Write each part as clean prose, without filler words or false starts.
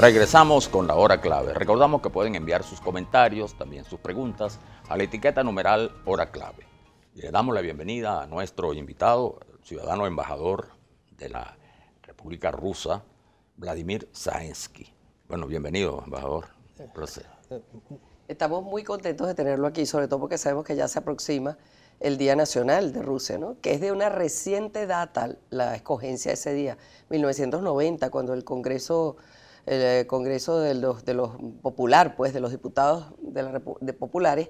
Regresamos con la hora clave. Recordamos que pueden enviar sus comentarios, también sus preguntas, a la etiqueta numeral hora clave. Y le damos la bienvenida a nuestro invitado, el ciudadano embajador de la República Rusa, Vladimir Zaensky. Bueno, bienvenido, embajador. Un placer. Estamos muy contentos de tenerlo aquí, sobre todo porque sabemos que ya se aproxima el Día Nacional de Rusia, ¿no? Que es de una reciente data la escogencia de ese día, 1990, cuando el Congreso de los popular, pues, de los diputados de populares,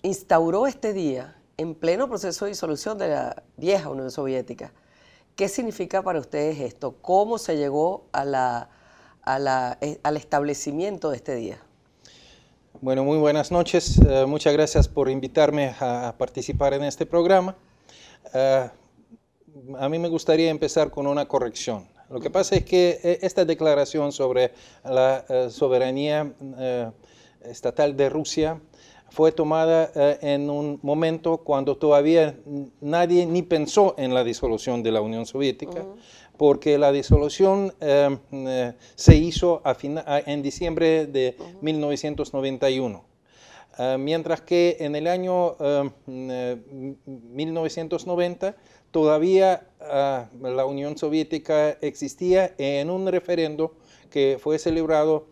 instauró este día en pleno proceso de disolución de la vieja Unión Soviética. ¿Qué significa para ustedes esto? ¿Cómo se llegó al establecimiento de este día? Bueno, muy buenas noches. Muchas gracias por invitarme a participar en este programa. A mí me gustaría empezar con una corrección. Lo que pasa es que esta declaración sobre la soberanía estatal de Rusia fue tomada en un momento cuando todavía nadie ni pensó en la disolución de la Unión Soviética, porque la disolución se hizo en diciembre de 1991. Mientras que en el año 1990 todavía la Unión Soviética existía en un referendo que fue celebrado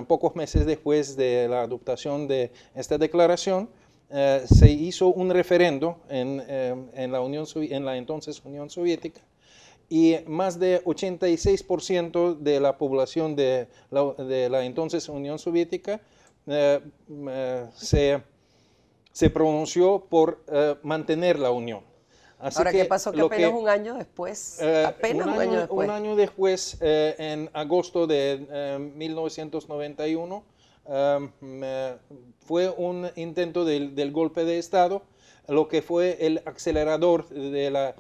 pocos meses después de la adoptación de esta declaración. Se hizo un referendo en la entonces Unión Soviética, y más de 86% de la población de la entonces Unión Soviética se pronunció por mantener la unión. Así ahora, ¿qué pasó? Que apenas un año después, un año después, en agosto de 1991, fue un intento del golpe de Estado, lo que fue el acelerador de la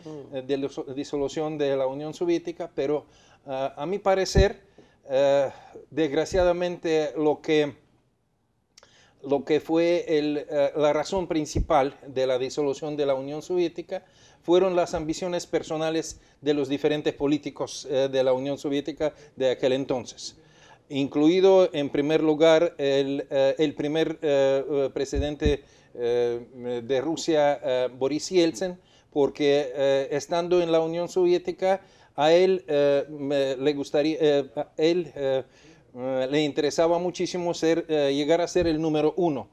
disolución de la Unión Soviética, pero a mi parecer, desgraciadamente, lo que fue la razón principal de la disolución de la Unión Soviética fueron las ambiciones personales de los diferentes políticos de la Unión Soviética de aquel entonces, incluido en primer lugar el primer presidente de Rusia, Boris Yeltsin, porque estando en la Unión Soviética a él le interesaba muchísimo llegar a ser el número uno,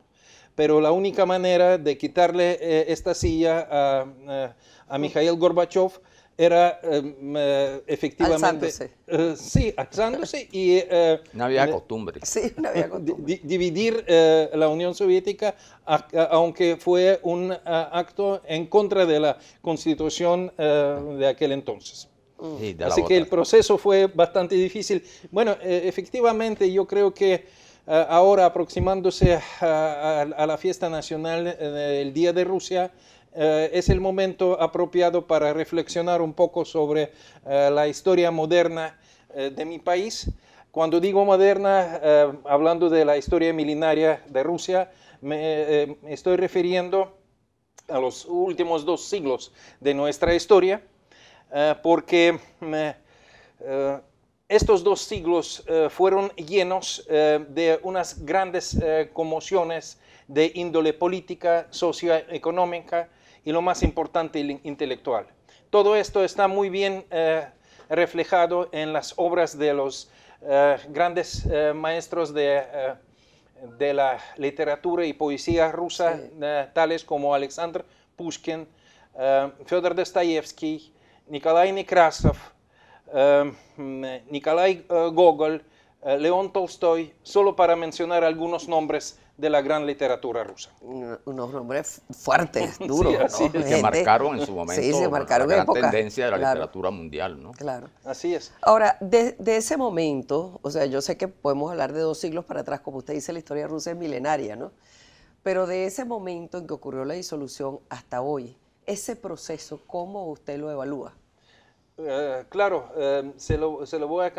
pero la única manera de quitarle esta silla a Mikhail Gorbachev era efectivamente alzándose y una vieja costumbre. Sí, una vieja costumbre. Dividir la Unión Soviética, aunque fue un acto en contra de la Constitución de aquel entonces. Sí, así que el proceso fue bastante difícil. Bueno, efectivamente yo creo que ahora, aproximándose a la fiesta nacional, el Día de Rusia, es el momento apropiado para reflexionar un poco sobre la historia moderna de mi país. Cuando digo moderna, hablando de la historia milenaria de Rusia, me estoy refiriendo a los últimos 2 siglos de nuestra historia, porque estos 2 siglos fueron llenos de unas grandes conmociones de índole política, socioeconómica y, lo más importante, intelectual. Todo esto está muy bien reflejado en las obras de los grandes maestros de la literatura y poesía rusa, sí, tales como Alexander Pushkin, Fyodor Dostoyevsky, Nikolai Nekrasov, Nikolai Gogol, León Tolstoy, solo para mencionar algunos nombres de la gran literatura rusa. Unos nombres fuertes, duros, sí, ¿no? Que marcaron en su momento marcaron la gran época, tendencia de la literatura mundial, ¿no? Claro. Así es. Ahora, de ese momento, o sea, yo sé que podemos hablar de 2 siglos para atrás, como usted dice, la historia rusa es milenaria, ¿no? Pero de ese momento en que ocurrió la disolución hasta hoy, ese proceso, ¿cómo usted lo evalúa? Claro, se lo voy a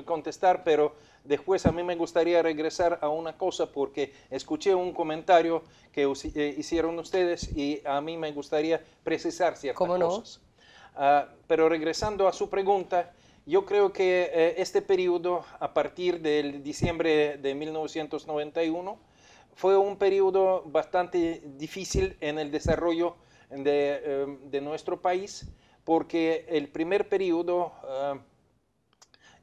contestar, pero después a mí me gustaría regresar a una cosa, porque escuché un comentario que hicieron ustedes y a mí me gustaría precisar ciertas cosas. Pero regresando a su pregunta, Yo creo que este periodo, a partir del diciembre de 1991, fue un periodo bastante difícil en el desarrollo de nuestro país, porque el primer periodo,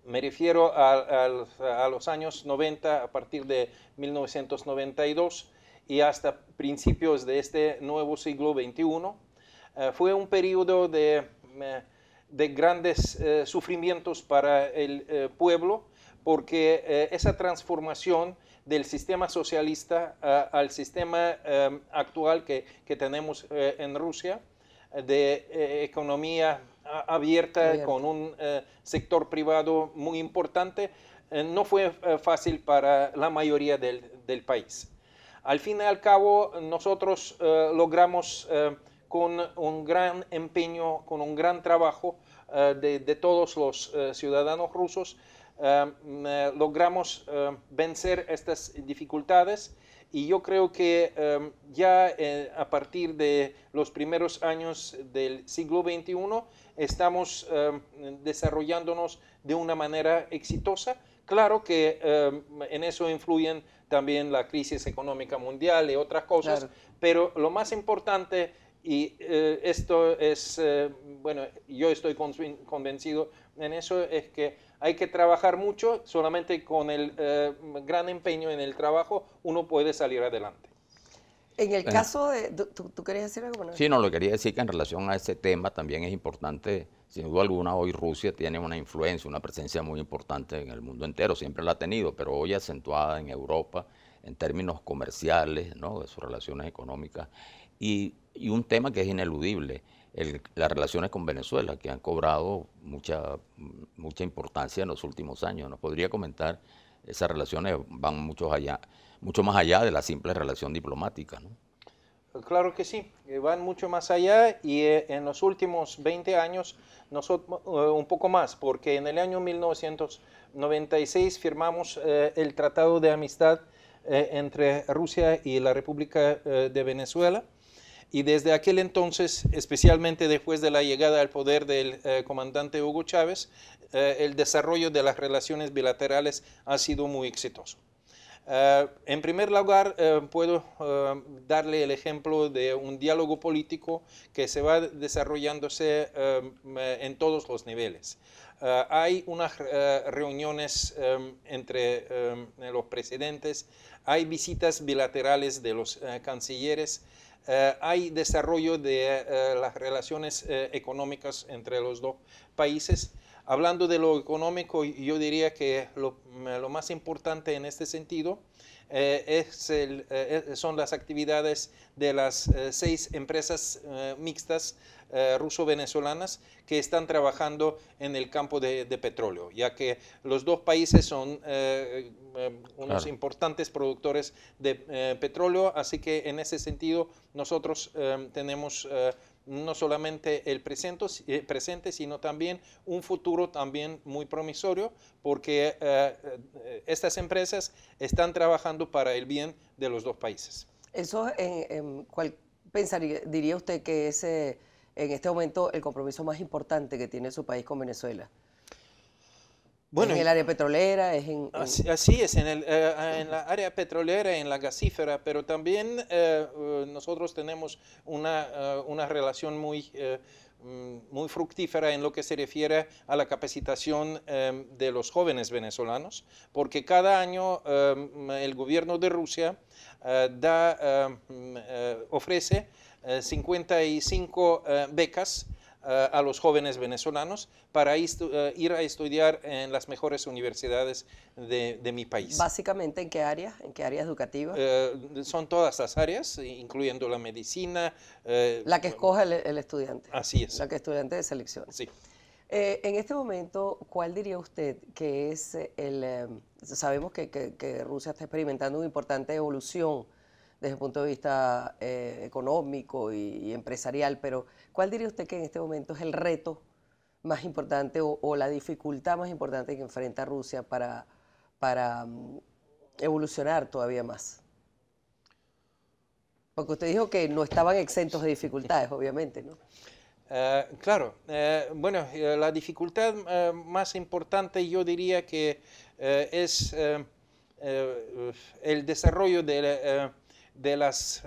me refiero a los años 90, a partir de 1992 y hasta principios de este nuevo siglo XXI, fue un periodo de grandes sufrimientos para el pueblo, porque esa transformación del sistema socialista al sistema actual que tenemos en Rusia, de economía abierta con un sector privado muy importante, no fue fácil para la mayoría del país. Al fin y al cabo, nosotros logramos con un gran empeño, con un gran trabajo de todos los ciudadanos rusos, logramos vencer estas dificultades, y yo creo que ya a partir de los primeros años del siglo XXI estamos desarrollándonos de una manera exitosa. Claro que en eso influyen también la crisis económica mundial y otras cosas, claro, pero lo más importante, y esto es, bueno, yo estoy convencido en eso, es que hay que trabajar mucho. Solamente con el gran empeño en el trabajo uno puede salir adelante. En el caso de... ¿Tú querías decir algo? Bueno, sí, no, lo quería decir que en relación a ese tema también es importante, sin duda alguna, hoy Rusia tiene una influencia, una presencia muy importante en el mundo entero, siempre la ha tenido, pero hoy acentuada en Europa en términos comerciales, ¿no?, de sus relaciones económicas, y un tema que es ineludible, las relaciones con Venezuela, que han cobrado mucha importancia en los últimos años. ¿Nos podría comentar? Esas relaciones van mucho más allá de la simple relación diplomática, ¿no? Claro que sí, van mucho más allá, y en los últimos 20 años, un poco más, porque en el año 1996 firmamos el Tratado de Amistad entre Rusia y la República de Venezuela, y desde aquel entonces, especialmente después de la llegada al poder del comandante Hugo Chávez, el desarrollo de las relaciones bilaterales ha sido muy exitoso. En primer lugar, puedo darle el ejemplo de un diálogo político que se va desarrollándose en todos los niveles. Hay unas reuniones entre los presidentes, hay visitas bilaterales de los cancilleres, hay desarrollo de las relaciones económicas entre los dos países. Hablando de lo económico, yo diría que lo más importante en este sentido son las actividades de las 6 empresas mixtas ruso-venezolanas que están trabajando en el campo de petróleo, ya que los dos países son unos importantes productores de petróleo, así que en ese sentido nosotros tenemos no solamente el presente, sino también un futuro también muy promisorio, porque estas empresas están trabajando para el bien de los dos países. Eso, ¿cuál diría usted que es en este momento el compromiso más importante que tiene su país con Venezuela? Bueno, ¿es en el área petrolera? Así es, en la área petrolera, en la gasífera, pero también nosotros tenemos una relación muy fructífera en lo que se refiere a la capacitación de los jóvenes venezolanos, porque cada año el gobierno de Rusia ofrece 55 becas a los jóvenes venezolanos para ir a estudiar en las mejores universidades de mi país. ¿Básicamente en qué áreas? ¿En qué áreas educativas? Son todas las áreas, incluyendo la medicina. La que escoge el estudiante. Así es. La que estudiante de selección. Sí. En este momento, ¿cuál diría usted que es sabemos que Rusia está experimentando una importante evolución desde el punto de vista económico y empresarial, pero ¿cuál diría usted que en este momento es el reto más importante o la dificultad más importante que enfrenta Rusia para evolucionar todavía más? Porque usted dijo que no estaban exentos de dificultades, obviamente, ¿no? Claro, bueno, la dificultad más importante yo diría que es el desarrollo de las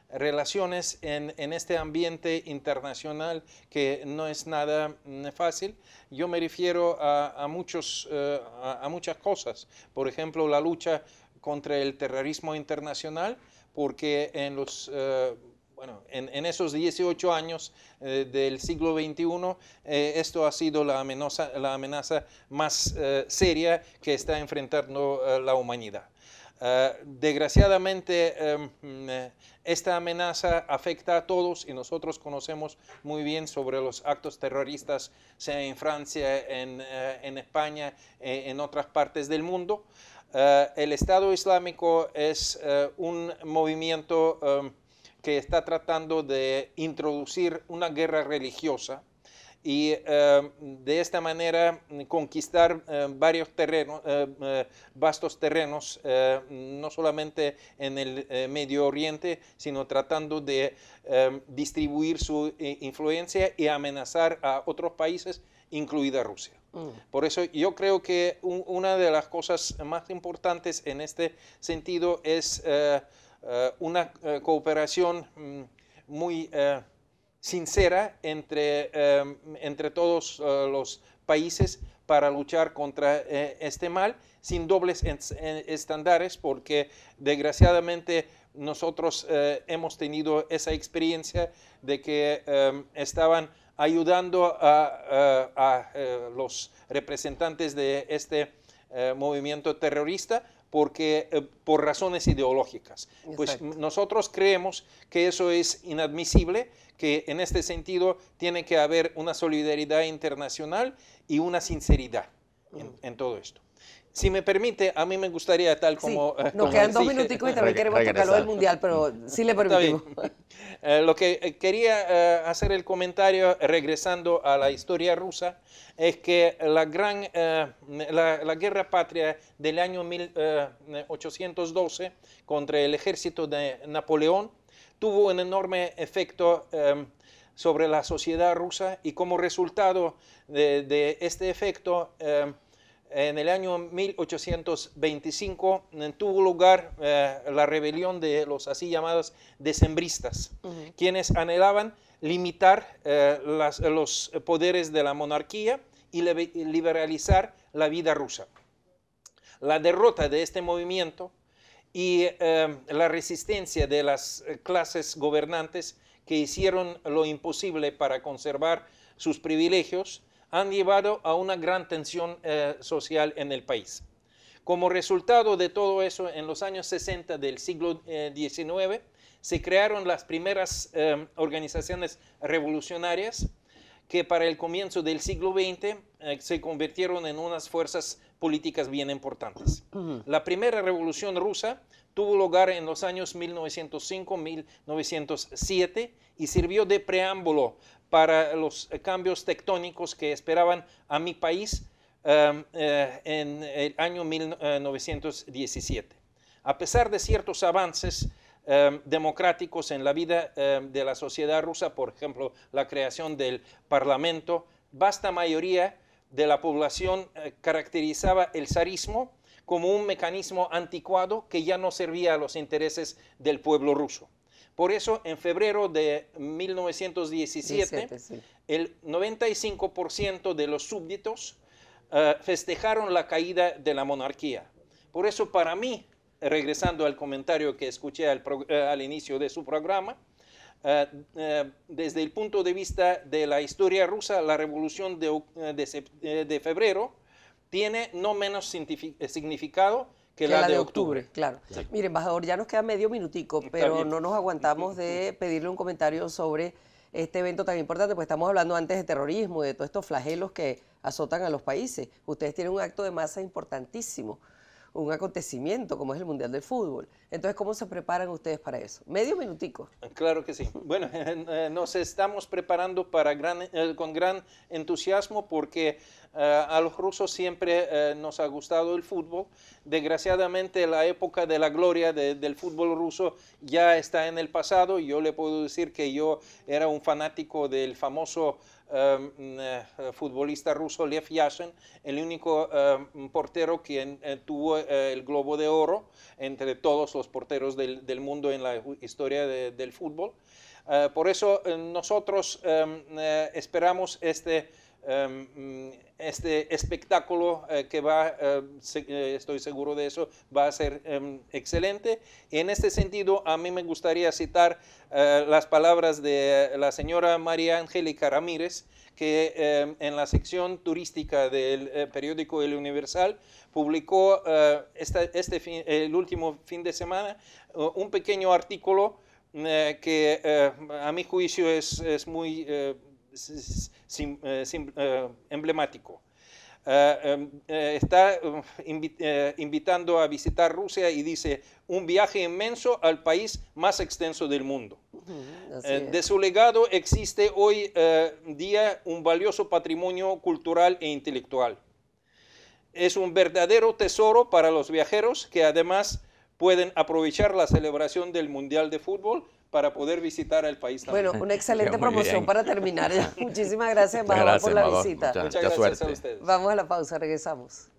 relaciones en este ambiente internacional que no es nada fácil. Yo me refiero a muchas cosas. Por ejemplo, la lucha contra el terrorismo internacional, porque en esos 18 años del siglo XXI, esto ha sido la amenaza más seria que está enfrentando la humanidad. Desgraciadamente, esta amenaza afecta a todos y nosotros conocemos muy bien sobre los actos terroristas, sea en Francia, en España, en otras partes del mundo. El Estado Islámico es un movimiento que está tratando de introducir una guerra religiosa y de esta manera conquistar varios terrenos, vastos terrenos, no solamente en el Medio Oriente, sino tratando de distribuir su influencia y amenazar a otros países, incluida Rusia. Por eso yo creo que una de las cosas más importantes en este sentido es una cooperación muy sincera entre todos los países para luchar contra este mal, sin dobles estándares, porque desgraciadamente nosotros hemos tenido esa experiencia de que estaban ayudando a los representantes de este movimiento terrorista por razones ideológicas. Exacto. Pues nosotros creemos que eso es inadmisible, que en este sentido tiene que haber una solidaridad internacional y una sinceridad en todo esto. Si me permite, a mí me gustaría, tal como... Sí, nos quedan 2 minuticos y también queremos tocar lo del Mundial, pero sí le permitimos. Lo que quería hacer el comentario, regresando a la historia rusa, es que la guerra patria del año 1812 contra el ejército de Napoleón tuvo un enorme efecto sobre la sociedad rusa, y como resultado de este efecto, en el año 1825 tuvo lugar la rebelión de los así llamados decembristas, quienes anhelaban limitar los poderes de la monarquía y liberalizar la vida rusa. La derrota de este movimiento y la resistencia de las clases gobernantes, que hicieron lo imposible para conservar sus privilegios, han llevado a una gran tensión social en el país. Como resultado de todo eso, en los años 60 del siglo XIX, se crearon las primeras organizaciones revolucionarias que para el comienzo del siglo XX se convirtieron en unas fuerzas políticas bien importantes. La primera revolución rusa tuvo lugar en los años 1905-1907 y sirvió de preámbulo para los cambios tectónicos que esperaban a mi país en el año 1917. A pesar de ciertos avances democráticos en la vida de la sociedad rusa, por ejemplo, la creación del Parlamento, vasta mayoría de la población caracterizaba el zarismo como un mecanismo anticuado que ya no servía a los intereses del pueblo ruso. Por eso, en febrero de 1917, el 95% de los súbditos festejaron la caída de la monarquía. Por eso, para mí, regresando al comentario que escuché al inicio de su programa, desde el punto de vista de la historia rusa, la revolución de febrero tiene no menos significado que la de octubre. Claro. Sí. Mire, embajador, ya nos queda medio minutico, pero no nos aguantamos de pedirle un comentario sobre este evento tan importante, pues estamos hablando antes de terrorismo, de todos estos flagelos que azotan a los países. Ustedes tienen un acto de masa importantísimo. un acontecimiento como es el Mundial de Fútbol. Entonces, ¿cómo se preparan ustedes para eso? Medio minutico. Claro que sí. Bueno, nos estamos preparando con gran entusiasmo porque a los rusos siempre nos ha gustado el fútbol. Desgraciadamente, la época de la gloria del fútbol ruso ya está en el pasado. Yo le puedo decir que yo era un fanático del famoso futbolista ruso Lev Yashin, el único portero quien tuvo el Globo de Oro entre todos los porteros del mundo en la historia del fútbol. Por eso nosotros esperamos este espectáculo que va, estoy seguro de eso, va a ser excelente. En este sentido, a mí me gustaría citar las palabras de la señora María Angélica Ramírez, que en la sección turística del periódico El Universal publicó el último fin de semana un pequeño artículo que a mi juicio es muy emblemático. Está invitando a visitar Rusia y dice: un viaje inmenso al país más extenso del mundo. De su legado existe hoy día un valioso patrimonio cultural e intelectual. Es un verdadero tesoro para los viajeros que además pueden aprovechar la celebración del Mundial de Fútbol para poder visitar el país también. Bueno, una excelente promoción para terminar ya. Muchísimas gracias, embajador, por la visita. Muchas gracias a ustedes. Vamos a la pausa, regresamos.